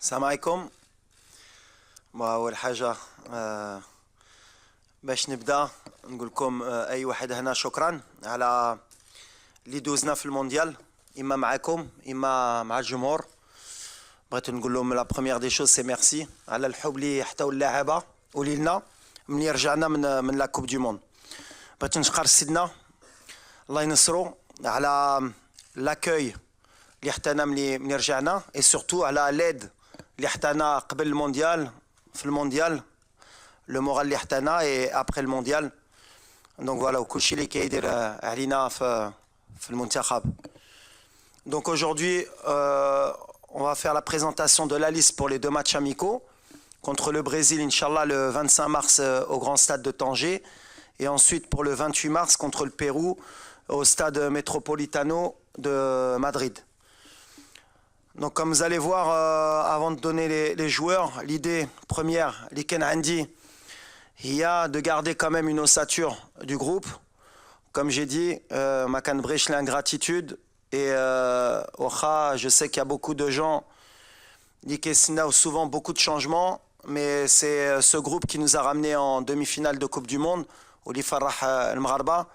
السلام عليكم. أول حاجة باش نبدأ نقول لكم أي واحد هنا شكرا على اللي دوزنا في المونديال، إما معكم إما مع الجمهور. بغيت نقول لهم لا بروميير دي شوز سي ميرسي على الحب اللي حتاو اللاعبة ولينا ملي رجعنا من لا كوب دو موند. بغيت نشكر سيدنا الله ينصرو على لاكوي اللي حتانا ملي رجعنا، اي سورتو على ليد اللي حتانا قبل المونديال في المونديال، لو مورال اللي حتانا اي ابري المونديال. دونك فوالا وكلشي اللي كيدير علينا في المنتخب. Donc aujourd'hui, on va faire la présentation de la liste pour les deux matchs amicaux contre le Brésil, Inch'Allah, le 25 mars au Grand Stade de Tanger, et ensuite pour le 28 mars contre le Pérou au Stade Metropolitano de Madrid. Donc comme vous allez voir, avant de donner les joueurs, l'idée première, l'Iken Andi, il y a de garder quand même une ossature du groupe. Comme j'ai dit, Makan Brech l'ingratitude. Et je sais qu'il y a beaucoup de gens qui ont souvent beaucoup de changements, mais c'est ce groupe qui nous a ramenés en demi-finale de Coupe du Monde, au Farah El Mgharba.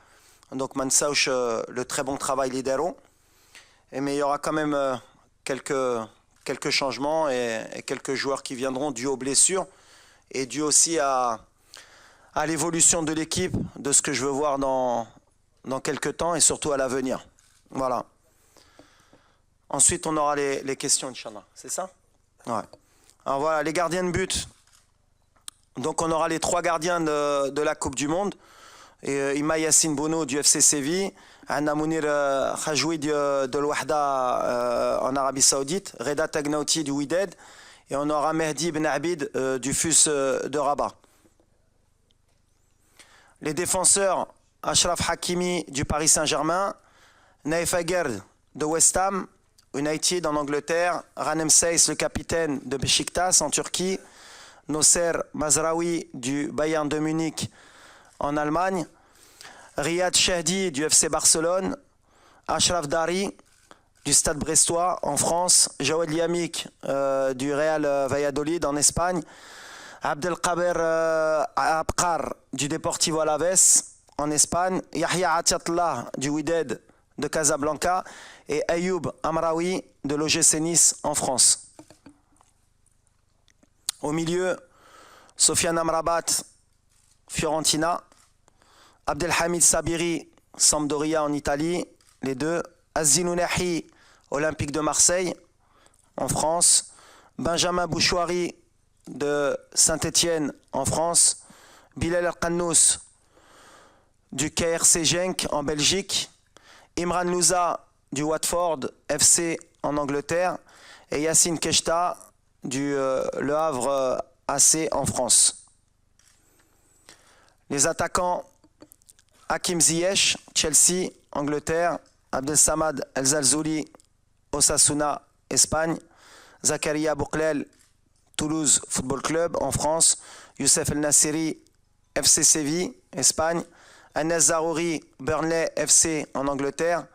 Donc Mansauch, le très bon travail lidero. Mais il y aura quand même quelques changements et quelques joueurs qui viendront dû aux blessures et dû aussi à l'évolution de l'équipe, de ce que je veux voir dans quelques temps et surtout à l'avenir. Voilà. Ensuite, on aura les questions, Inch'Allah. C'est ça? Ouais. Alors voilà, les gardiens de but. Donc on aura les trois gardiens de la Coupe du Monde. Ima Yassine Bono du FC Séville, Anna Mounir Khajoui de l'Ouahda en Arabie Saoudite, Reda Tagnauti du Wydad, et on aura Mehdi Ben Abid du FUS de Rabat. Les défenseurs, Achraf Hakimi du Paris Saint-Germain, Naif Aguerd de West Ham United en Angleterre, Ranem Seyss, le capitaine de Beşiktaş en Turquie, Nosser Mazraoui du Bayern de Munich en Allemagne, Riyad Chehdi du FC Barcelone, Achraf Dari du Stade Brestois en France, Jawed Yamik du Real Valladolid en Espagne, Abdelkader Abkar du Deportivo Alaves en Espagne, Yahya Atiatullah du Wydad de Casablanca et Ayoub Amraoui de l'OGC Nice en France. Au milieu, Sofiane Amrabat, Fiorentina, Abdelhamid Sabiri, Sampdoria en Italie, les deux, Azzin Ounahi, Olympique de Marseille en France, Benjamin Bouchouari de Saint-Étienne en France, Bilal El-Qannous du KRC Genk en Belgique, Imran Louza du Watford FC en Angleterre et Yassine Keshta du Le Havre AC en France. Les attaquants, Hakim Ziyech, Chelsea, Angleterre, Abdel Samad El Zalzouli, Osasuna, Espagne, Zakaria Bouklel, Toulouse Football Club en France, Youssef El Nassiri, FC Séville, Espagne, Anas Zarouri, Burnley FC en Angleterre,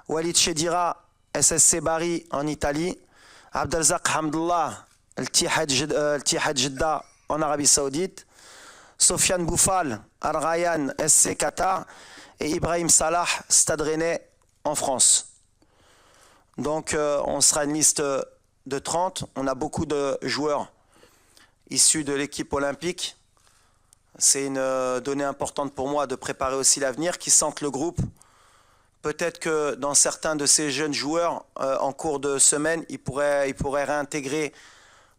Walid Chedira, SSC Bari en Italie, Abdelzak Hamdullah, El Tihad Jeddah en Arabie Saoudite, Sofiane Boufal, Al Rayyan SC Qatar et Ibrahim Salah, Stade Rennais en France. Donc on sera une liste de 30. On a beaucoup de joueurs issus de l'équipe olympique. C'est une donnée importante pour moi de préparer aussi l'avenir, qui sentent le groupe. Peut-être que dans certains de ces jeunes joueurs, en cours de semaine, ils pourraient réintégrer,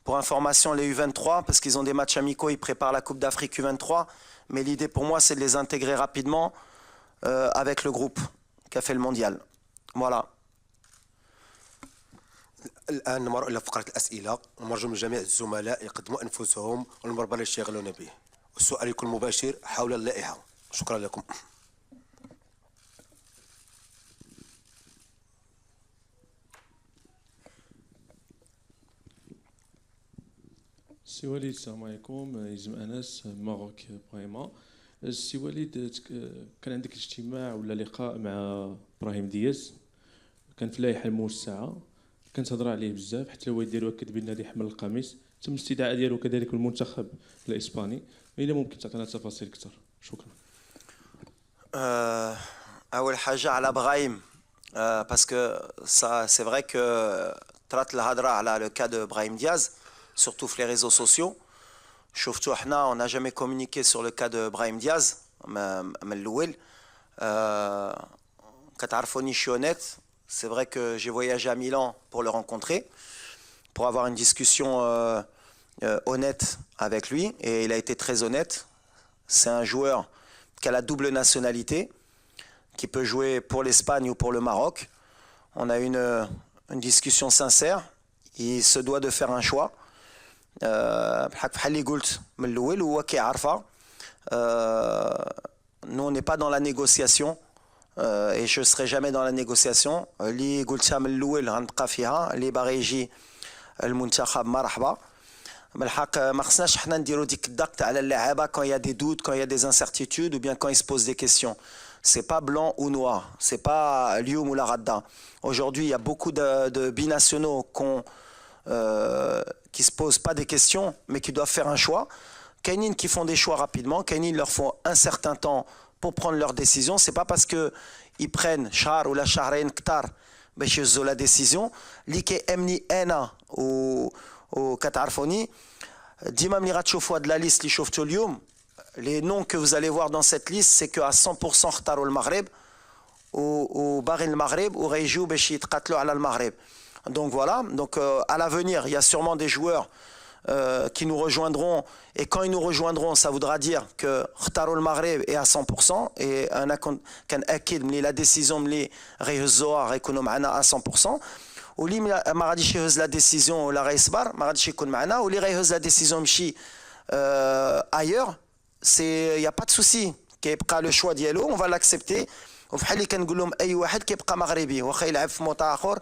pour information, les U23, parce qu'ils ont des matchs amicaux, ils préparent la Coupe d'Afrique U23. Mais l'idée pour moi, c'est de les intégrer rapidement avec le groupe qui a fait le mondial. Voilà. الآن نمر إلى فقرة الأسئلة، ونرجو من جميع الزملاء يقدموا أنفسهم والمربع اللي يشتغلون به، والسؤال يكون مباشر حول اللائحة. شكرا لكم. سي وليد السلام عليكم. يزم انس ماروك بريما. سي وليد، كان عندك اجتماع ولا لقاء مع ابراهيم دياز، كان في اللائحه الموسعه كنتهضر عليه بزاف، حتى الوالد ديالو اكد بان غادي يحمل القميص. تم الاستدعاء ديالو كذلك المنتخب الاسباني. الا ممكن تعطينا تفاصيل اكثر، شكرا. أول حاجة على برايم parce que ça c'est vrai que طرات الهضرة على le cas de Brahim Diaz surtout في les réseaux sociaux. شفتوا احنا on n'a jamais communiqué sur le cas de Brahim Diaz من الأول. كتعرفوني je suis honnête. C'est vrai que j'ai voyagé à Milan pour le rencontrer, pour avoir une discussion honnête avec lui, et il a été très honnête. C'est un joueur qui a la double nationalité, qui peut jouer pour l'Espagne ou pour le Maroc. On a une discussion sincère. Il se doit de faire un choix. Nous, on n'est pas dans la négociation. Et je ne serai jamais dans la négociation. اللي قلتها من الأول غنبقى فيها اللي باغي يجي المنتخب مرحبا. بالحق ما خصناش حنا نديرو ديك الضغط على اللعابه quand il y a des doutes, quand il y a des incertitudes ou bien quand ils se posent des questions. C'est pas blanc ou noir, c'est pas اليوم ولا غدا. Aujourd'hui, il y a beaucoup de binationaux qui se posent pas des questions mais qui doivent faire un choix. كاينين qui font des choix rapidement, كاينين leur font un certain temps pour prendre leur décision. C'est pas parce que ils prennent شهر ولا شهرين كتار باش يهزوا la décision اللي كيأمني انا وكتعرفوني ديما ملي غتشوفوا هاد لا ليست اللي شفتوا اليوم. Les noms que vous allez voir dans cette liste, c'est que à 100% اختاروا المغرب وباغي المغرب وغيجيو باش يتقاتلوا على المغرب. Donc voilà, donc à l'avenir, il y a sûrement des joueurs qui nous rejoindront, et quand ils nous rejoindront, ça voudra dire que اختاروا المغرب est à 100%, et انا كنأكد ملي لا ديسيزيون ملي غيهزوها غيكونوا معنا à 100%. واللي ما غاديش يهز لا ديسيزيون ولا غيصبر ما غاديش يكون معنا، واللي غيهز لا ديسيزيون يمشي ailleurs, c'est y a pas de souci. كيبقى لو شوا ديالو on va l'accepter. وفحال اللي كنقول لهم اي واحد كيبقى مغربي واخا يلعب في موطا اخر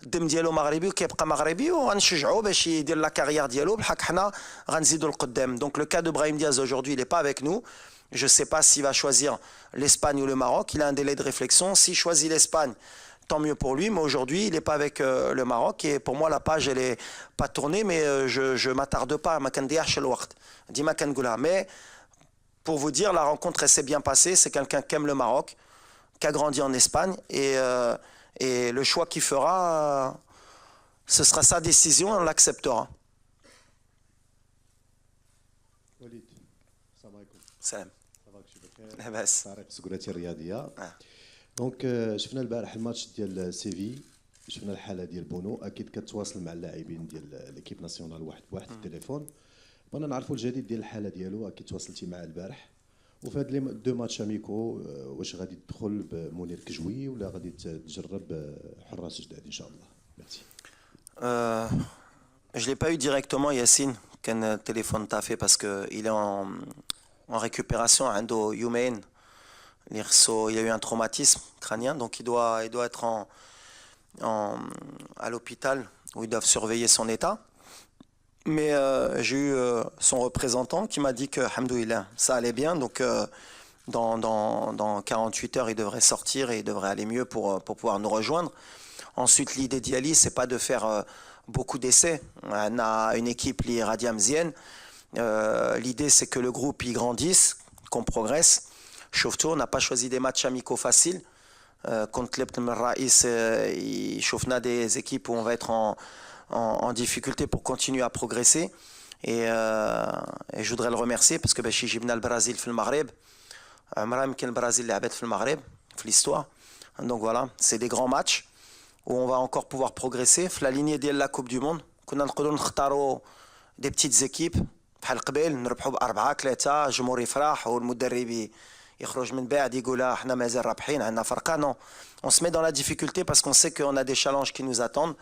الدم ديالو مغربي وكيبقى مغربي، وغنشجعوه باش يدير لا كارير ديالو بحق حنا غنزيدوا القدام. Donc le cas de Brahim Diaz aujourd'hui, il n'est pas avec nous. Je sais pas s'il va choisir l'Espagne ou le Maroc. Il a un délai de réflexion. S'il choisit l'Espagne, tant mieux pour lui, mais aujourd'hui il n'est pas avec le Maroc, et pour moi la page elle est pas tournée, mais je m'attarde pas, mais pour vous dire, la rencontre elle s'est bien passée. C'est quelqu'un qui aime le Maroc, qui a grandi en Espagne, et le choix qu'il fera, ce sera sa décision, on l'acceptera. وليد السلام عليكم. سلام. صباحك بخير. لاباس. طارق السكرتير الرياضيه. دونك شفنا البارح الماتش ديال سيفي، شفنا الحاله ديال بونو، اكيد كتواصل مع اللاعبين ديال ليكيب ناسيونال واحد بواحد في التليفون. بغينا نعرفوا الجديد ديال الحاله ديالو، اكيد تواصلتي معاه البارح. وفي هاد لي دو ماتش اميكو واش غادي تدخل بمنير كجوي ولا غادي تجرب حراس جداد ان شاء الله؟ ميرسي. Je l'ai pas eu directement, Yassine, qu'un téléphone t'a fait parce qu'il est en récupération, عنده يومين. Il a eu un traumatisme crânien, donc il doit être à l'hôpital où ils doivent surveiller son état. Mais j'ai eu son représentant qui m'a dit que, alhamdoulilah, ça allait bien. Donc dans 48 heures, il devrait sortir et il devrait aller mieux pour pouvoir nous rejoindre. Ensuite, l'idée d'Yali, c'est pas de faire beaucoup d'essais. On a une équipe, les Radiamzienne. L'idée, c'est que le groupe y grandisse, qu'on progresse. Chauffe-tout, on n'a pas choisi des matchs amicaux faciles. Contre l'Ebn Raïs, il des équipes où on va être en difficulté pour continuer à progresser. Et je voudrais le remercier parce que j'ai جبنا le Brésil في المغرب. عمرها يمكن البرازيل لعبت في المغرب في l'histoire. Donc voilà, c'est des grands matchs où on va encore pouvoir progresser. في la lignée ديال la Coupe du Monde, كنا نقدروا نختاروا des petites équipes بحال قبل نربحوا ب4-3 الجمهور يفرح والمدرب يخرج من بعد يقول احنا مازال رابحين عندنا فرقه. Non, on se met dans la difficulté parce qu'on sait qu'on a des challenges qui nous attendent,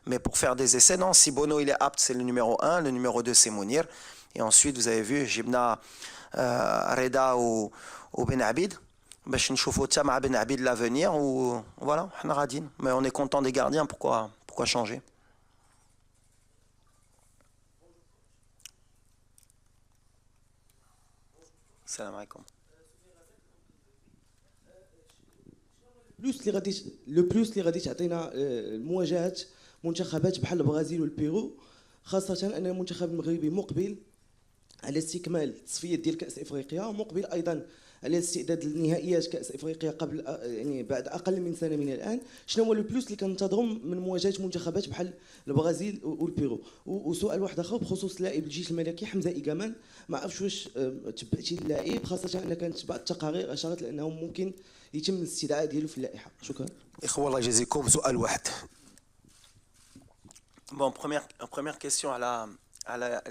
mais pour faire des essais, non, si Bono il est apte, c'est le numéro 1, le numéro 2 c'est Mounir, et ensuite vous avez vu جبنا Reda ou Ben Abid باش نشوفوا حتى مع Ben Abid l'avenir, ou voilà, احنا غاديين, mais on est content des gardiens, pourquoi changer. Salam alaikum. le plus اللي غادي تعطينا المواجهات منتخبات بحال البرازيل والبيرو، خاصة أن المنتخب المغربي مقبل على استكمال التصفيات ديال كأس إفريقيا، ومقبل أيضا على الاستعداد لنهائيات كأس إفريقيا قبل يعني بعد أقل من سنة من الآن. شنو هو البلوس اللي كننتظروا من مواجهة منتخبات بحال البرازيل والبيرو؟ وسؤال واحد آخر بخصوص لاعب الجيش الملكي حمزة إيكامان، ما عرفتش واش تبعتي اللاعب، خاصة أن كانت بعض التقارير أشارت لأنه ممكن يتم الاستدعاء ديالو في اللائحة. شكرا. إخوة الله يجازيكم، سؤال واحد. Bon, première question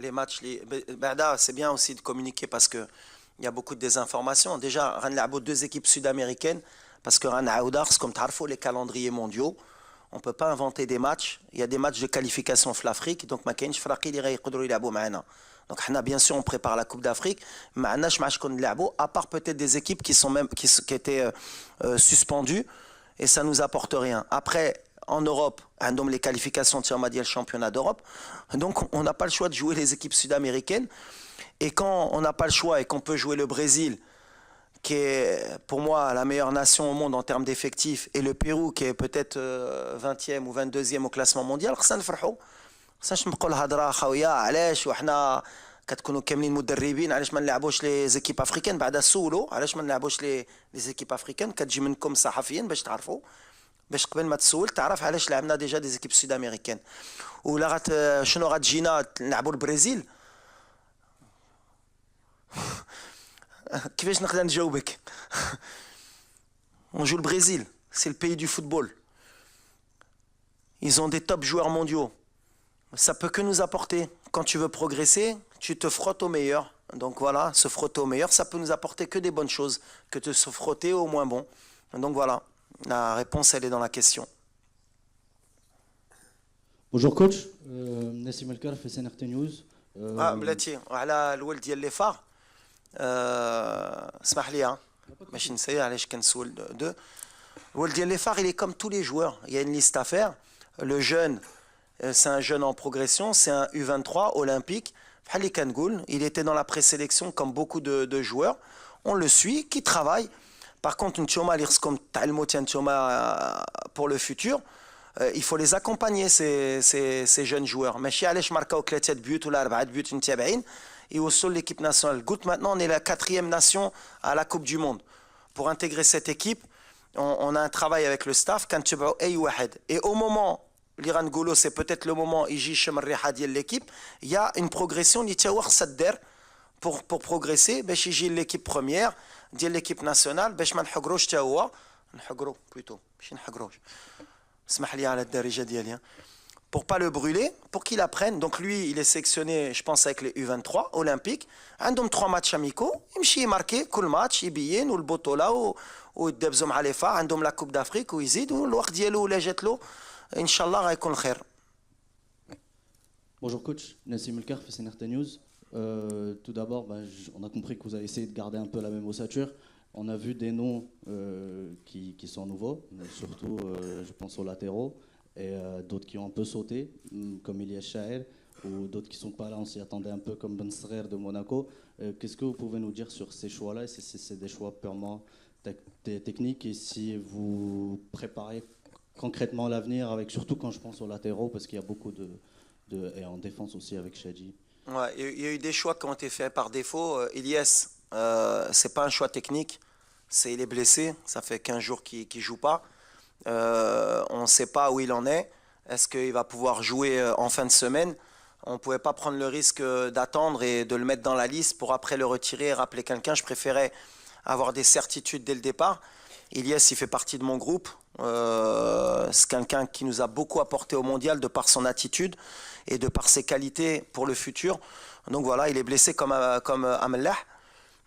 les matchs. Bada, c'est bien aussi de communiquer parce qu'il y a beaucoup de désinformations. Déjà, on a deux équipes sud-américaines parce que comme tu sais, les calendriers mondiaux, on ne peut pas inventer des matchs. Il y a des matchs de qualification pour l'Afrique, donc ma kench fraki li يقدروا يلعبوا معنا. Donc bien sûr on prépare la Coupe d'Afrique, mais on a à part peut-être des équipes qui étaient suspendues et ça nous apporte rien. Après en Europe, les qualifications de le championnat d'Europe. Donc, on n'a pas le choix de jouer les équipes sud-américaines. Et quand on n'a pas le choix et qu'on peut jouer le Brésil, qui est pour moi la meilleure nation au monde en termes d'effectifs, et le Pérou, qui est peut-être 20e ou 22e au classement mondial, ça ne fait pas. كتكونوا كاملين مدربين علاش ما نلعبوش لي زيكيب افريكان بعدا سولو علاش ما نلعبوش لي زيكيب افريكان كتجي منكم صحفيين باش تعرفوا باش قبل ما تسول تعرف علاش لعبنا ديجا دي زيكيب سود امريكان ولا شنو غتجينا نلعبوا البرازيل كيفاش نقدر نجاوبك on joue le Brésil c'est le pays du football ils ont des top joueurs mondiaux ça peut que nous apporter quand tu veux progresser tu te frottes au meilleur donc voilà se frotter au meilleur ça peut nous apporter que des bonnes choses que de se frotter au moins bon donc voilà la réponse elle est dans la question. Bonjour coach, Nassim Elkar fait CNRT News. بلاتي على الولد ديال لي فار اسمح لي ماشي نسير علاش كنسول دو الولد ديال لي فار il est comme tous les joueurs il y a une liste à faire le jeune c'est un jeune en progression c'est un U23 olympique بحال اللي كنقول il était dans la présélection comme beaucoup de joueurs on le suit qui travaille. Par contre, pour le futur, il faut les accompagner, ces jeunes joueurs. Mais si on marque au 3 buts ou 4 buts, et au sol l'équipe nationale. Maintenant, on est la 4e nation à la Coupe du Monde. Pour intégrer cette équipe, on a un travail avec le staff. Et au moment, l'Iran Golo, c'est peut-être le moment, l'équipe, il y a une progression, pour progresser, l'équipe première. ديال l'équipe nationale باش ما نحقروش حتى هو نحقرو بلوتو ماشي نحقروش اسمح لي على الدارجه ديالي pour pas le brûler pour qu'il apprenne donc lui il est sélectionné je pense avec les U23 olympiques عندهم 3 matchs amicaux يمشي يماركي كل ماتش يبين والبطوله ويدبزوا مع لي فا عندهم لا كوب دافريك ويزيد والوقت ديالو ولا جات له ان شاء الله غيكون خير. Bonjour coach, Nassim Elkar fait CNRT News. Tout d'abord, on a compris que vous avez essayé de garder un peu la même ossature. On a vu des noms qui sont nouveaux, surtout je pense aux latéraux, et d'autres qui ont un peu sauté, comme Elias Chaher, ou d'autres qui ne sont pas là, on s'y attendait un peu, comme Ben Srer de Monaco. Qu'est-ce que vous pouvez nous dire sur ces choix-là, et si c'est des choix purement techniques, et si vous préparez concrètement l'avenir, avec surtout quand je pense aux latéraux, parce qu'il y a beaucoup et en défense aussi avec Shadji. Ouais, il y a eu des choix qui ont été faits par défaut. Elias, c'est pas un choix technique. Il est blessé. Ça fait 15 jours qu'il ne joue pas. On ne sait pas où il en est. Est-ce qu'il va pouvoir jouer en fin de semaine? On ne pouvait pas prendre le risque d'attendre et de le mettre dans la liste pour après le retirer et rappeler quelqu'un. Je préférais avoir des certitudes dès le départ. Elias, il fait partie de mon groupe. C'est quelqu'un qui nous a beaucoup apporté au mondial de par son attitude et de par ses qualités pour le futur. Donc voilà, il est blessé comme Amellah.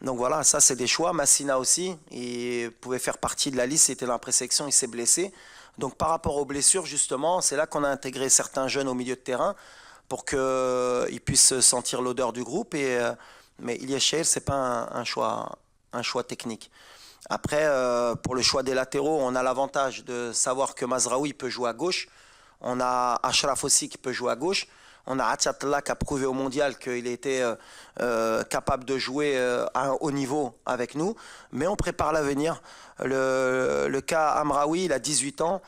Donc voilà, ça c'est des choix. Massina aussi, il pouvait faire partie de la liste, il était dans la présélection, il s'est blessé. Donc par rapport aux blessures, justement, c'est là qu'on a intégré certains jeunes au milieu de terrain pour qu'ils puissent sentir l'odeur du groupe. Mais Elias Chaher, ce n'est pas un choix technique. Après, pour le choix des latéraux, on a l'avantage de savoir que Mazraoui peut jouer à gauche. On a Ashraf aussi qui peut jouer à gauche. On a Atiyatullah qui a prouvé au mondial qu'il était capable de jouer à un haut niveau avec nous. Mais on prépare l'avenir. Le cas Amraoui, il a 18 ans.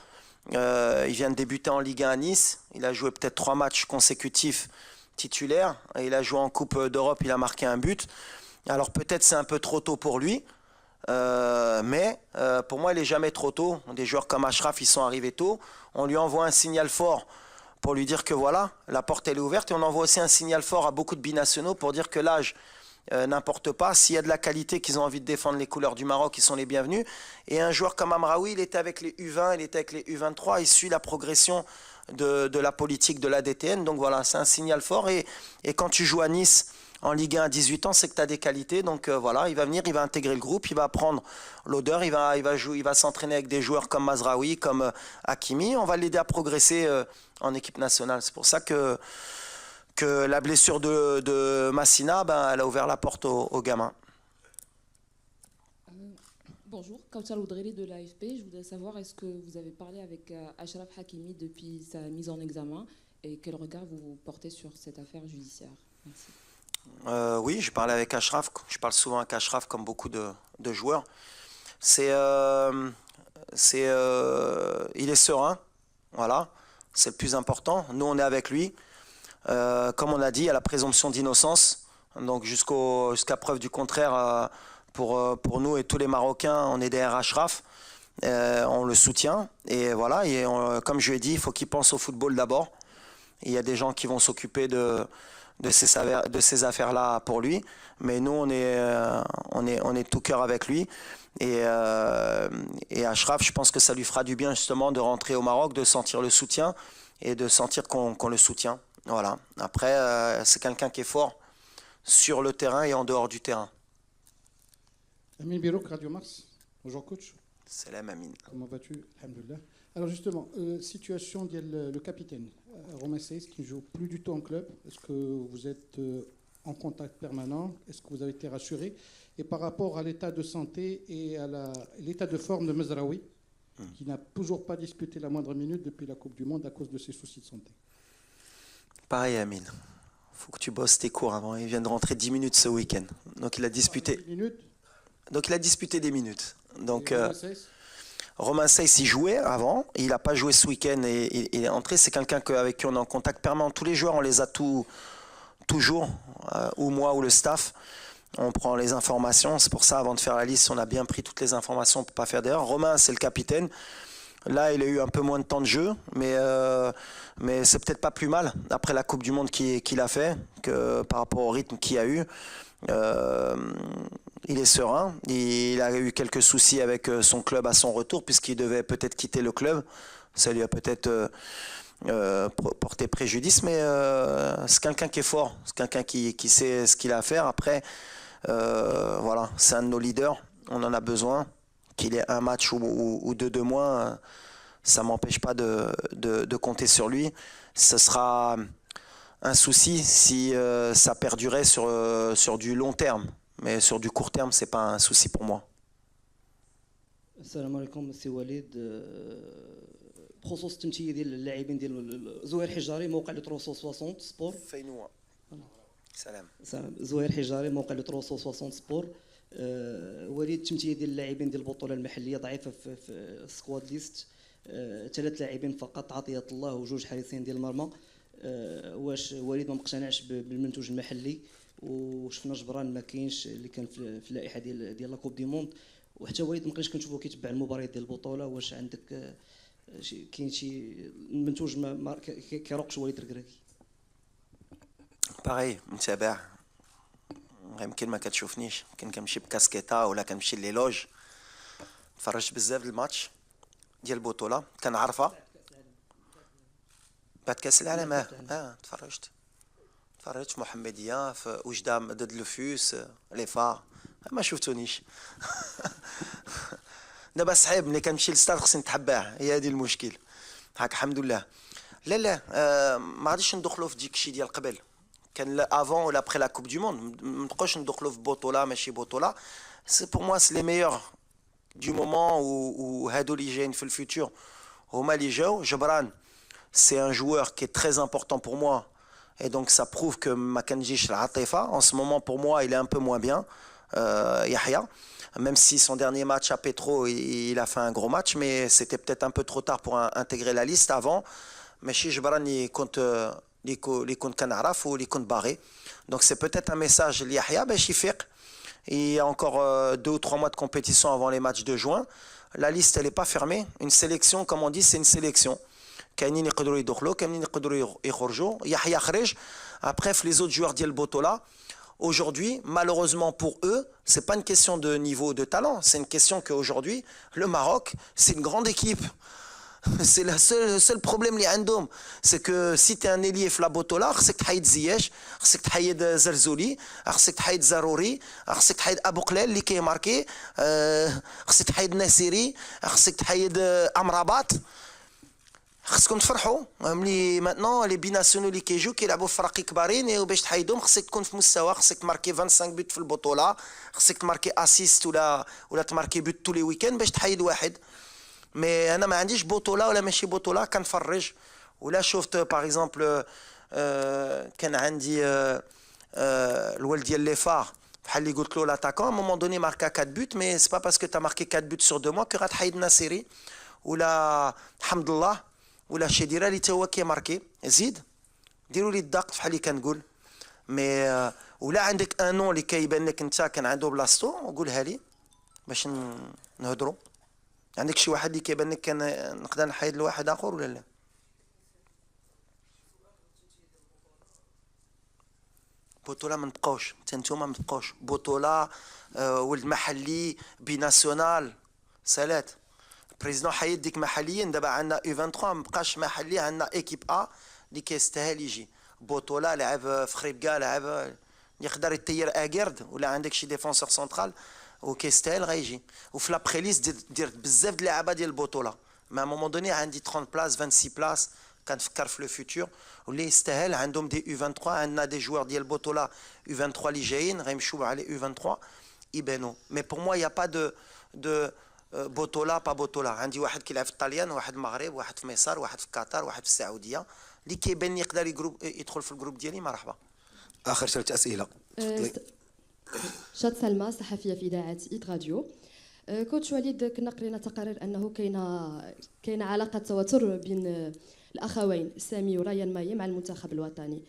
Il vient de débuter en Ligue 1 à Nice. Il a joué peut-être 3 matchs consécutifs titulaires. Et il a joué en Coupe d'Europe, il a marqué un but. Alors peut-être c'est un peu trop tôt pour lui. Mais pour moi, il n'est jamais trop tôt. Des joueurs comme Achraf, ils sont arrivés tôt. On lui envoie un signal fort pour lui dire que voilà, la porte elle est ouverte. Et on envoie aussi un signal fort à beaucoup de binationaux pour dire que l'âge n'importe pas. S'il y a de la qualité, qu'ils ont envie de défendre les couleurs du Maroc, ils sont les bienvenus. Et un joueur comme Amraoui, il était avec les U20, il était avec les U23, il suit la progression de la politique de l'ADTN. Donc voilà, c'est un signal fort. Et quand tu joues à Nice en Ligue 1 à 18 ans, c'est que tu as des qualités. Donc voilà, il va venir, il va intégrer le groupe, il va apprendre l'odeur, il va s'entraîner avec des joueurs comme Mazraoui, comme Hakimi. On va l'aider à progresser en équipe nationale. C'est pour ça que la blessure de Massina, elle a ouvert la porte aux gamins. Bonjour, Kautar Oudreli de l'AFP. Je voudrais savoir, est-ce que vous avez parlé avec Achraf Hakimi depuis sa mise en examen et quel regard vous portez sur cette affaire judiciaire? Merci. Oui, je parle avec Achraf. Je parle souvent avec Achraf comme beaucoup de joueurs. Il est serein, voilà, c'est le plus important. Nous, on est avec lui. Comme on a dit, il y a la présomption d'innocence. Donc jusqu'à preuve du contraire, pour nous et tous les Marocains, on est derrière Achraf. On le soutient. Et voilà, comme je lui ai dit, il faut qu'il pense au football d'abord. Il y a des gens qui vont s'occuper de ces affaires-là pour lui. Mais nous, on est tout cœur avec lui. Et Achraf, je pense que ça lui fera du bien justement de rentrer au Maroc, de sentir le soutien et de sentir qu'on le soutient. Voilà. Après, c'est quelqu'un qui est fort sur le terrain et en dehors du terrain. Amin Birouk, Radio Mars. Bonjour coach. Salam Amin. Comment vas-tu? Alhamdoulilah. Alors justement, situation le capitaine, Romain Saiss, qui ne joue plus du tout en club. Est-ce que vous êtes en contact permanent? Est-ce que vous avez été rassuré? Et par rapport à l'état de santé et à l'état de forme de Mazraoui, qui n'a toujours pas disputé la moindre minute depuis la Coupe du Monde à cause de ses soucis de santé. Pareil Amin, il faut que tu bosses tes cours avant. Il vient de rentrer 10 minutes ce week-end. Donc il a disputé. 10 minutes. Donc il a disputé des minutes. Donc Romain Saiss, il jouait avant, il n'a pas joué ce week-end et il est entré. C'est quelqu'un avec qui on est en contact permanent. Tous les joueurs, on les a toujours, ou moi ou le staff. On prend les informations. C'est pour ça, avant de faire la liste, on a bien pris toutes les informations pour ne pas faire d'erreur. Romain, c'est le capitaine. Là, il a eu un peu moins de temps de jeu, mais c'est peut-être pas plus mal après la Coupe du Monde qu'il a fait, que par rapport au rythme qu'il a eu. Il est serein. Il a eu quelques soucis avec son club à son retour, puisqu'il devait peut-être quitter le club. Ça lui a peut-être porté préjudice, mais c'est quelqu'un qui est fort. C'est quelqu'un qui sait ce qu'il a à faire. Après, voilà, c'est un de nos leaders. On en a besoin. Qu'il ait un match ou deux de moins, ça ne m'empêche pas de compter sur lui. Ce sera un souci si ça perdurait sur du long terme. Mais sur du court terme, ce n'est pas un souci pour moi. السلام عليكم سي وليد بخصوص التمثيليه ديال اللاعبين ديال زهير حجاري موقع لو 360 سبور فينوا سلام زهير حجاري موقع لو 360 سبور وليد التمثيليه ديال اللاعبين ديال البطوله المحليه ضعيفه في السكواد ليست 3 لاعبين فقط عطيه الله وجوج حارسين ديال المرمى واش وليد ما مقتنعش بالمنتوج المحلي وشفنا جبران ما كاينش اللي كان في اللائحه ديال لا كوب دي موند وحتى وليد ما بقيناش كنشوفوه كيتبع المباريات ديال البطوله واش عندك كاين شي منتوج ما كيروقش وليد ركراكي باغي متابع يمكن ما كتشوفنيش يمكن كنمشي بكاسكيطه ولا كنمشي لي لوج تفرجت بزاف الماتش ديال البطوله كنعرفها بعد كاس العالم تفرجت في محمديه في وجده ضد لوفوس لي فار ما شفتونيش دابا صعيب ملي كنمشي للستاد خصني نتحباه هي هذه المشكل هاك الحمد لله لا ما غاديش ندخلوا في ديك الشيء ديال قبل كان افون ولا ابري لا كوب دو موند ما نبقاوش ندخلوا في بطوله ماشي بطوله سي بور موا سي لي ميور دو مومون وهادو اللي جايين في الفيتور هما اللي جاو جبران سي ان joueur qui est très important pour moi et donc ça prouve que ما كنجيش العاطفه en ce moment pour moi il est un peu moins bien Yahya. Même si son dernier match à Petro, il a fait un gros match, mais c'était peut-être un peu trop tard pour intégrer la liste avant. Mais chez Jbran, il compte Kanaraf ou il compte barré. Donc c'est peut-être un message Yahya, il y a encore 2 ou 3 mois de compétition avant les matchs de juin. La liste, elle n'est pas fermée. Une sélection, comme on dit, c'est une sélection. كاينين يقدروا يدخلوا كاينين يقدروا يخرجوا يحيى خرج. Après les autres joueurs ديال Botola, aujourd'hui, malheureusement pour eux, c'est pas une question de niveau de talent, c'est une question qu'aujourd'hui, le Maroc, c'est une grande équipe. C'est le seul problème اللي عندهم, c'est que si tu es un ailier في la Botola, خصك تحيد زياش, خصك تحيد زرزولي, خصك تحيد زاروري, خصك تحيد ابو قلال اللي كيماركي, خصك تحيد ناسيري, خصك تحيد امرابات. خصكم تفرحوا ملي ماتنون لي بيناسيونو اللي كيجيو كيلعبوا في فرق كبارين وباش تحيدهم خصك تكون في مستوى, خصك تماركي 25 بوت في البطوله, خصك تماركي اسيست ولا تماركي بوت tous les week-ends باش تحيد واحد. مي انا ما عنديش بطوله ولا ماشي بطوله, كنفرج ولا شفت باغ اكزومبل كان عندي الولد ديال لي فار بحال اللي قلت له لاتاكون مومون دوني ماركا 4 بوت, مي سي با باسكو تا ماركي 4 بوت sur 2 mois que غتحيد ناصيري ولا حمد الله ولا شديره اللي تا هو كيماركي. زيد ديروا لي الضغط بحال اللي كنقول. مي ولا عندك ان نون اللي كيبان لك انت كان عنده بلاصتو وقولها لي باش نهضروا. عندك شي واحد اللي كيبان لك كان نقدر نحيد لواحد اخر ولا لا؟ بطوله ما نبقاوش حتى نتوما ما تبقاوش بطوله ولد محلي بيناسيونال سالات. بريزيدون حيد ديك محليين, دابا عندنا U23 ما بقاش محلي, عندنا ايكيب ا اللي كيستاهل يجي. بطوله لعب في خريبكا, لعب يقدر يطير اكيرد, ولا عندك شي ديفونسور سنترال وكيستاهل غيجي. وفي لابخي ليست دير بزاف د اللعابه ديال البطوله. ما مومون دوني عندي 30 بلاص 26 بلاص, كنفكر في لو فيتور واللي يستاهل. عندهم دي U23, عندنا دي جوار ديال البطوله U23 اللي جايين غيمشيو على U23 يبانوا. مي بور موا يا با دو بطوله با بطوله. عندي واحد كيلعب في الطليان, واحد المغرب, واحد في مصر, واحد في قطر, واحد في السعوديه, اللي كيبان يقدر يدخل في الجروب ديالي مرحبا. اخر 3 اسئله. شاد سلمى صحفيه في اذاعه ايت راديو. كوتش وليد, كنا قرينا تقارير انه كاينه علاقه تواتر بين الاخوين سامي وريان ماي مع المنتخب الوطني.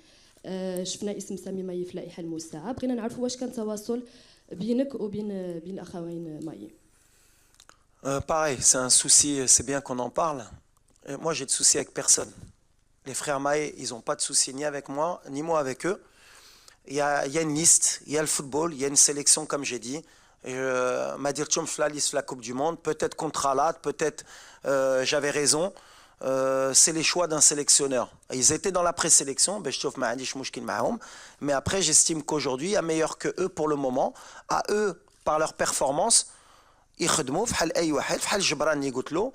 شفنا اسم سامي ماي في اللائحه الموسعه, بغينا نعرفوا واش كان تواصل بينك وبين الاخوين ماي. Pareil, c'est un souci, c'est bien qu'on en parle. Et moi, j'ai de soucis avec personne. Les frères Maé, ils n'ont pas de soucis ni avec moi, ni moi avec eux. Il y a une liste, il y a le football, il y a une sélection, comme j'ai dit. Madir Tchoum fait la liste de la Coupe du Monde, peut-être contre Alat, peut-être j'avais raison. C'est les choix d'un sélectionneur. Ils étaient dans la présélection, mais après, j'estime qu'aujourd'hui, il y a meilleur que eux pour le moment. À eux, par leur performance, يخدموا بحال اي واحد, بحال جبران اللي قلت له,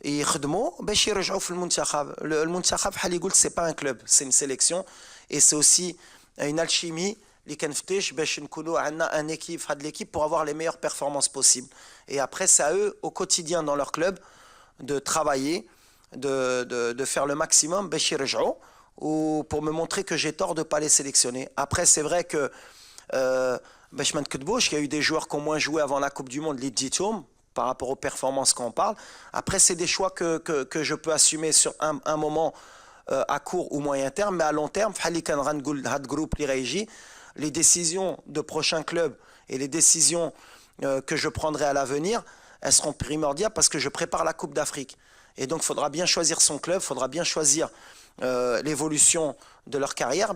يخدموا باش يرجعوا في المنتخب. المنتخب بحال اللي قلت سي با ان كلوب, سي une sélection et c'est aussi une alchimie اللي كنفتش باش نكونوا عندنا ان équipe في هاد l'équipe pour avoir les meilleures performances possibles. Et après c'est à eux au quotidien dans leur club de travailler, de faire le maximum باش يرجعوا, ou pour me montrer que j'ai tort de pas les sélectionner. Après c'est vrai que باش ما نكذبوش, il y a eu des joueurs qui ont moins joué avant la Coupe du Monde, les Ditoum, par rapport aux performances qu'on parle. Après, c'est des choix que je peux assumer sur un moment à court ou moyen terme, mais à long terme, les décisions de prochains clubs et les décisions que je prendrai à l'avenir, elles seront primordiales parce que je prépare la Coupe d'Afrique. Et donc, il faudra bien choisir son club, il faudra bien choisir l'évolution de leur carrière,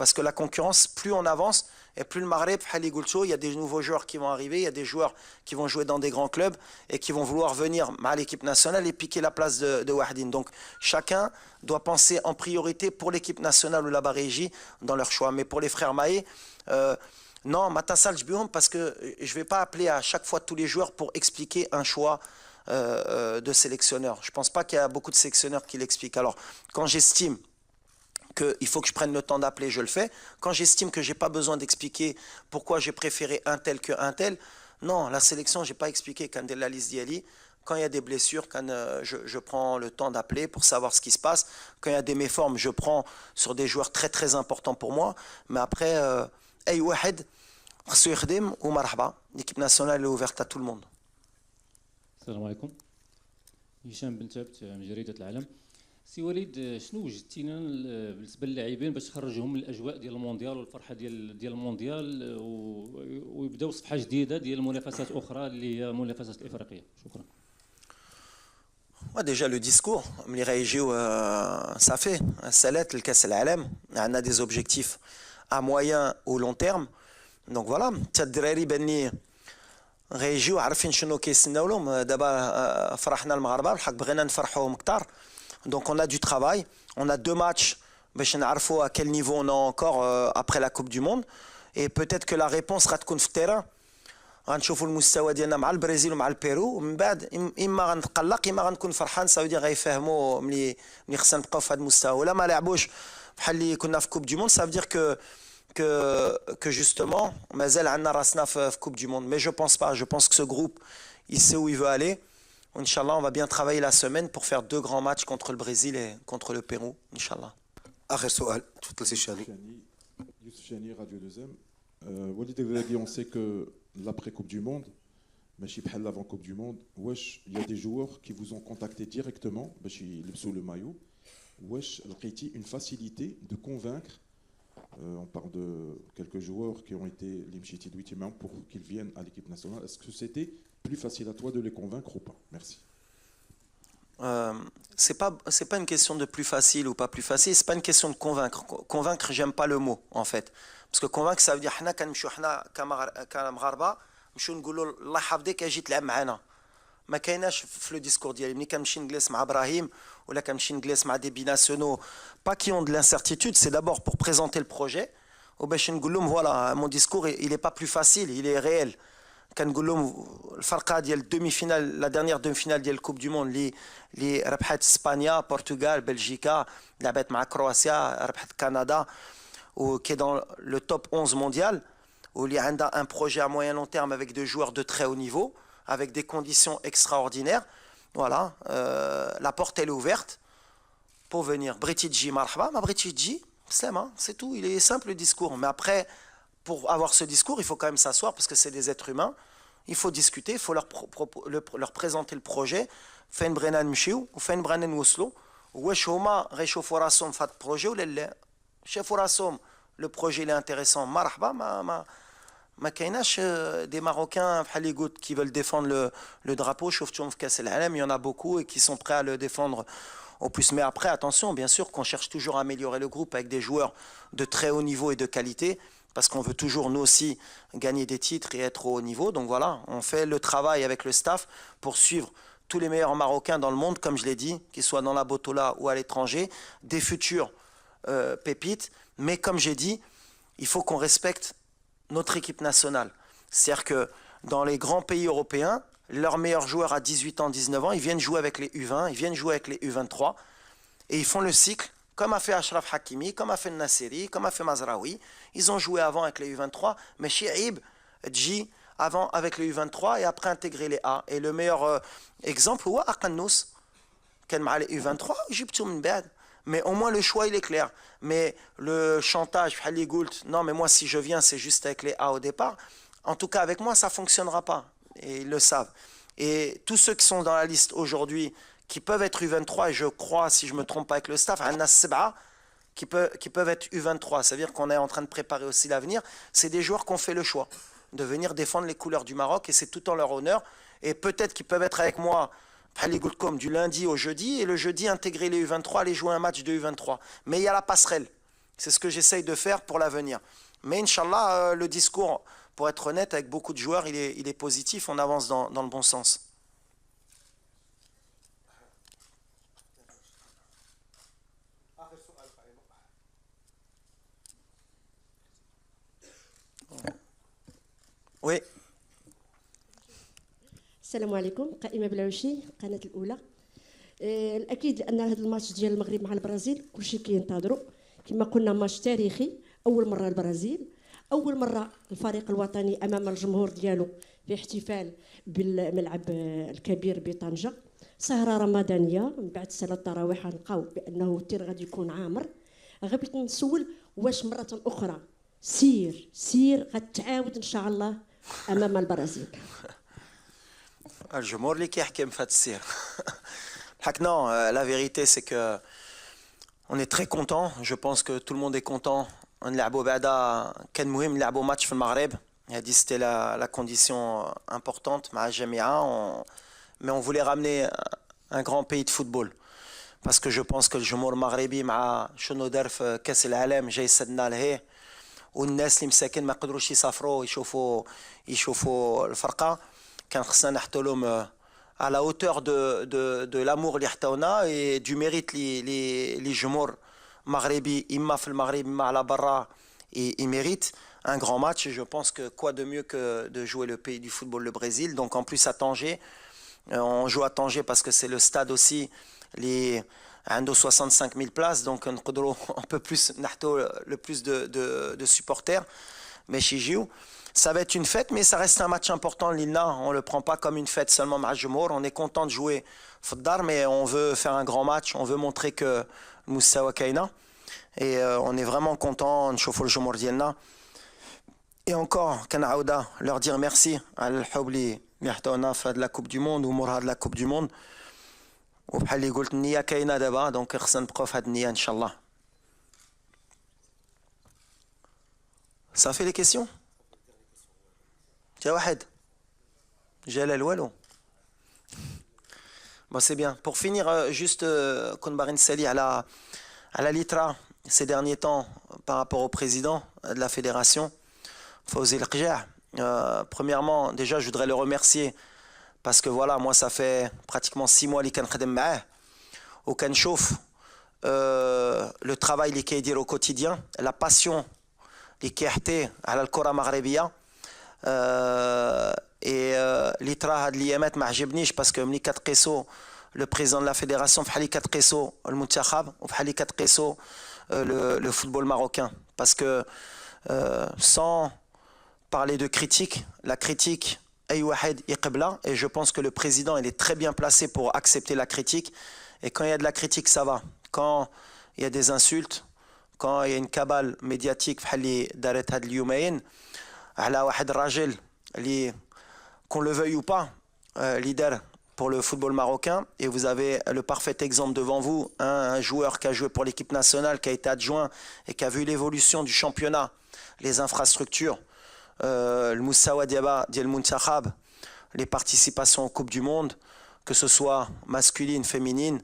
parce que la concurrence, plus on avance, et plus le Maghreb, il y a des nouveaux joueurs qui vont arriver, il y a des joueurs qui vont jouer dans des grands clubs et qui vont vouloir venir à l'équipe nationale et piquer la place de Wahdine. Donc chacun doit penser en priorité pour l'équipe nationale ou la Barégie dans leur choix. Mais pour les frères Maé, non, Matassal Jbioum, parce que je ne vais pas appeler à chaque fois tous les joueurs pour expliquer un choix de sélectionneur. Je ne pense pas qu'il y a beaucoup de sélectionneurs qui l'expliquent. Alors, quand j'estime qu'il faut que je prenne le temps d'appeler, je le fais. Quand j'estime que je n'ai pas besoin d'expliquer pourquoi j'ai préféré un tel qu'un tel, non, la sélection, je n'ai pas expliqué quand la liste d'Yali. Quand il y a des blessures, quand je prends le temps d'appeler pour savoir ce qui se passe. Quand il y a des méformes, je prends sur des joueurs très très importants pour moi. Mais après, خصو يخدم ومرحبا. l'équipe nationale est ouverte à tout le monde. السلام عليكم. هشام بن ثابت من جريدة العالم. سي وليد، شنو وجدتي لنا بالنسبة للاعبين باش تخرجهم من الأجواء ديال المونديال والفرحة ديال المونديال ويبداو صفحة جديدة ديال المنافسات أخرى اللي هي المنافسات الإفريقية؟ شكرا. Déjà le discours, ça fait, le كأس العالم, on a des objectifs à moyen ou long terme. Donc voilà, الدراري باني غيجيو عارفين شنو كيستناو لهم. دابا فرحنا المغاربه بالحق بغينا نفرحوهم كثار. Donc on a du travail, on a 2 matchs باش نعرفوا à quel niveau on est encore après la Coupe du Monde, et peut-être que la réponse غتكون في التيران. غنشوفوا المستوى ديالنا مع البرازيل ومع البيرو، ومن بعد اما غنتقلق اما غنكون فرحان. ساودي غيفهموا ملي خصنا نبقاو في هذا المستوى، ولا ما لعبوش بحال اللي كنا في كوب دي موند. Ça veut dire que justement مازال عندنا راسنا في كوب دي موند. Mais je pense pas, je pense que ce groupe il sait où il veut aller. Inch'Allah, on va bien travailler la semaine pour faire 2 grands matchs contre le Brésil et contre le Pérou, Inch'Allah. اخر سؤال تفضل سي شاني. Youssef Chani, Radio 2M. Walid Aghladi, on sait que l'après-Coupe du Monde, ماشي بحال l'avant Coupe du Monde, il y a des joueurs qui vous ont contacté directement باش يلبسوا le maillot. واش لقيتي une facilité de convaincre, on parle de quelques joueurs qui ont été les mchiti douitimam pour qu'ils viennent à l'équipe nationale. Est-ce que c'était plus facile à toi de les convaincre ou pas? Merci. C'est pas une question de plus facile ou pas plus facile, c'est pas une question de convaincre. Convaincre, j'aime pas le mot en fait, parce que convaincre ça veut dire حنا كنمشيو حنا كمغاربه نمشيو نقولوا الله يحفظك اجي تلعب معنا. ما كايناش في لو ديسكور ديالي ملي كنمشي نجلس مع ابراهيم ولا كنمشي نجلس مع دي بيناسيونو pas qui ont de l'incertitude, c'est d'abord pour présenter le projet وباش نقول لهم voilà mon discours il est pas plus facile, il est réel. كنقول لهم الفرقه ديال الدومي فينال لا ديرنيير دومي فينال ديال الكوب دو موند اللي ربحت اسبانيا بورتوغال بلجيكا، لعبت مع كرواتيا، ربحت كندا، وكي دون لو توب 11 مونديال، واللي عندها ان بروجي à moyen long terme avec des joueurs de très haut niveau avec des conditions extraordinaires. Voilà, la porte elle est ouverte pour venir. Bretidji marhaba, ma Bretidji, c'est tout, il est simple le discours. Mais après, pour avoir ce discours, il faut quand même s'asseoir parce que c'est des êtres humains. Il faut discuter, il faut leur présenter le projet. فين بغينا نمشيو وفين بغينا نوصلوا، واش هما غيشوفوا راسهم في هذا البروجي ولا لا. شافوا راسهم لو بروجي اللي انتريسون مرحبا. ما كايناش des Marocains بحال اللي قلت qui veulent défendre le drapeau. شفتهم في كاس العالم, il y en a beaucoup et qui sont prêts à le défendre au plus. Mais après, attention, bien sûr qu'on cherche toujours à améliorer le groupe avec des joueurs de très haut niveau et de qualité, parce qu'on veut toujours nous aussi gagner des titres et être au haut niveau. Donc voilà, on fait le travail avec le staff pour suivre tous les meilleurs Marocains dans le monde, comme je l'ai dit, qu'ils soient dans la Botola ou à l'étranger, des futurs pépites. Mais comme j'ai dit, il faut qu'on respecte notre équipe nationale. C'est-à-dire que dans les grands pays européens, leurs meilleurs joueurs à 18 ans, 19 ans, ils viennent jouer avec les U20, ils viennent jouer avec les U23, et ils font le cycle, comme a fait Achraf Hakimi, comme a fait Nasseri, comme a fait Mazraoui. Ils ont joué avant avec les U23, mais Chi'ib, Dji, avant avec les U23 et après intégrer les A. Et le meilleur exemple, c'est Aqannous, qui est avec les U23, Egypte min ba'd. Mais au moins le choix il est clair. Mais le chantage, non mais moi si je viens c'est juste avec les A au départ. En tout cas avec moi ça ne fonctionnera pas. Et ils le savent. Et tous ceux qui sont dans la liste aujourd'hui, qui peuvent être U23, et je crois, si je ne me trompe pas avec le staff, qui peuvent être U23. Ça veut dire qu'on est en train de préparer aussi l'avenir. C'est des joueurs qui ont fait le choix de venir défendre les couleurs du Maroc, et c'est tout en leur honneur. Et peut-être qu'ils peuvent être avec moi du lundi au jeudi, et le jeudi intégrer les U23, aller jouer un match de U23. Mais il y a la passerelle. C'est ce que j'essaye de faire pour l'avenir. Mais Inch'Allah, le discours, pour être honnête, avec beaucoup de joueurs, il est positif, on avance dans le bon sens. Oui. السلام عليكم. قائمة بلعوشي، قناة الأولى. الأكيد أن هذا الماتش ديال المغرب مع البرازيل كلشي كينتظروا. كما قلنا ماتش تاريخي، أول مرة البرازيل، أول مرة الفريق الوطني أمام الجمهور ديالو في احتفال بالملعب الكبير بطنجة. سهرة رمضانية من بعد صلاة التراويح غنلقاو بأنه التير غادي يكون عامر. غبيت نسول واش مرة أخرى سير غتعاود ان شاء الله امام البرازيل. الجمهور اللي كيحكم في هذا السير. Non, la vérité c'est que on est très content. Je pense que tout le monde est content. نلعبوا بعدا كان مهم نلعبوا ماتش في المغرب. هذه c'était la condition importante مع الجميع. Mais on voulait ramener un grand pays de football. Parce que je pense que الجمهور المغربي مع شنو دار في كاس العالم جاي سدنا لهيه والناس اللي مساكن ما قدروش يسافروا يشوفوا الفرقه كان خصنا نحطوا لهم à la hauteur de l'amour اللي حطونا et du mérite les جمهور مغربي إما في المغرب إما على برا ils méritent un grand match et je pense que quoi de mieux que de jouer le pays du football, le Brésil. Donc en plus à Tanger, on joue à Tanger parce que c'est le stade aussi les 65 000 places, donc on peut plus le plus de supporters. Mais chez Gio, ça va être une fête, mais ça reste un match important. L'Ilna, on ne le prend pas comme une fête seulement Mahajemour. On est content de jouer Foddar, mais on veut faire un grand match. On veut montrer que Moussawa Kaina. Et on est vraiment content de chauffer le Jumour Dielna. Et encore, Kanaouda, leur dire merci à l'Houbli, de la Coupe du Monde, ou Mourad de la Coupe du Monde. وبحال اللي قلت النية كاينة دابا دونك خصنا نبقاو في هاد النية ان شاء الله. صافي لي كيسيون؟ تا واحد جلال والو. Bon, c'est bien. Pour finir, juste كون باغي نسالي على l'ITRA ces derniers temps par rapport au président de la fédération, Fawzi El Qja. Premièrement, déjà, je voudrais le remercier parce que voilà, moi, ça fait pratiquement 6 mois que je suis avec lui. Chauffe le travail qu'il fait au quotidien, la passion qu'il a à la Kora Maghrebia. Et l'ITRA هاد الأيامات ما عجبنيش parce que ملي كتقيسو le président de la fédération فحال كتقيسو المنتخب وفحال كتقيسو le football marocain, parce que sans parler de critique, la critique أي واحد يقبلها, et je pense que le président il est très bien placé pour accepter la critique. Et quand il y a de la critique, ça va. Quand il y a des insultes, quand il y a une cabale médiatique فحال اللي دارت هاد اليومين على واحد الراجل اللي qu'on le veuille ou pas, leader pour le football marocain, et vous avez le parfait exemple devant vous, un joueur qui a joué pour l'équipe nationale, qui a été adjoint et qui a vu l'évolution du championnat, les infrastructures, le Moussawa Diaba, Diel Muntakhab, les participations aux Coupes du Monde, que ce soit masculine, féminine,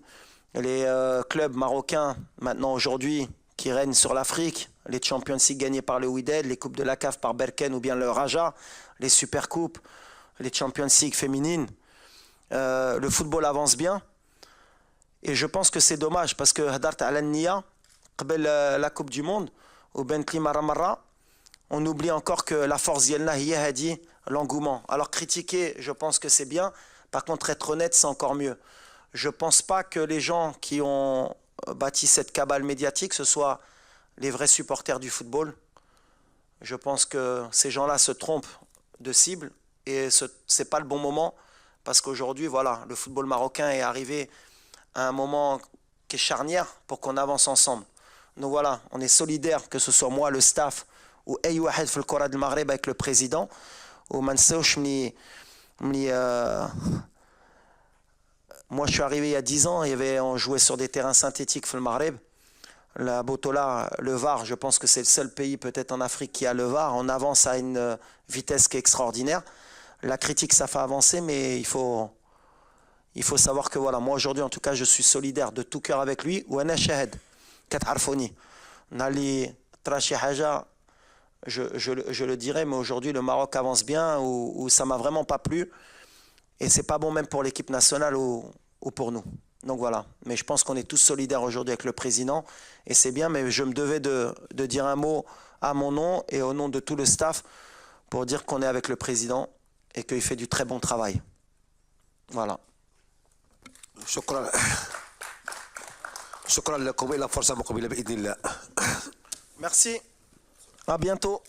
les clubs marocains maintenant aujourd'hui qui règnent sur l'Afrique, les Champions League gagnés par le Wydad, les Coupes de la CAF par Berken ou bien le Raja, les Supercoupes, les Champions League féminines, le football avance bien. Et je pense que c'est dommage parce que Hadart Al-Nia, la Coupe du Monde, au Bentley Maramara, on oublie encore que la force Yelna a dit l'engouement. Alors critiquer, je pense que c'est bien. Par contre, être honnête, c'est encore mieux. Je ne pense pas que les gens qui ont bâti cette cabale médiatique, ce soient les vrais supporters du football. Je pense que ces gens-là se trompent de cible. Et ce n'est pas le bon moment parce qu'aujourd'hui, voilà, le football marocain est arrivé à un moment qui est charnière pour qu'on avance ensemble. Donc voilà, on est solidaires, que ce soit moi, le staff, ou Aïe Wahed Fil Kora del Maghreb avec le président. Ou Mansouch, moi je suis arrivé il y a 10 ans, on jouait sur des terrains synthétiques Fil Maghreb. La Botola, le VAR, je pense que c'est le seul pays peut-être en Afrique qui a le VAR. On avance à une vitesse qui est extraordinaire. La critique, ça fait avancer, mais il faut savoir que voilà, moi aujourd'hui, en tout cas, je suis solidaire de tout cœur avec lui. Ou Ana Shahed, Katarfoni. Nali Trashi Haja, je le dirais, mais aujourd'hui, le Maroc avance bien, ou ça m'a vraiment pas plu. Et c'est pas bon même pour l'équipe nationale ou pour nous. Donc voilà. Mais je pense qu'on est tous solidaires aujourd'hui avec le président. Et c'est bien, mais je me devais de dire un mot à mon nom et au nom de tout le staff pour dire qu'on est avec le président et qu'il fait du très bon travail. Voilà. شكرا لكم. إلى فرصة مقبلة بإذن الله. Merci. À bientôt.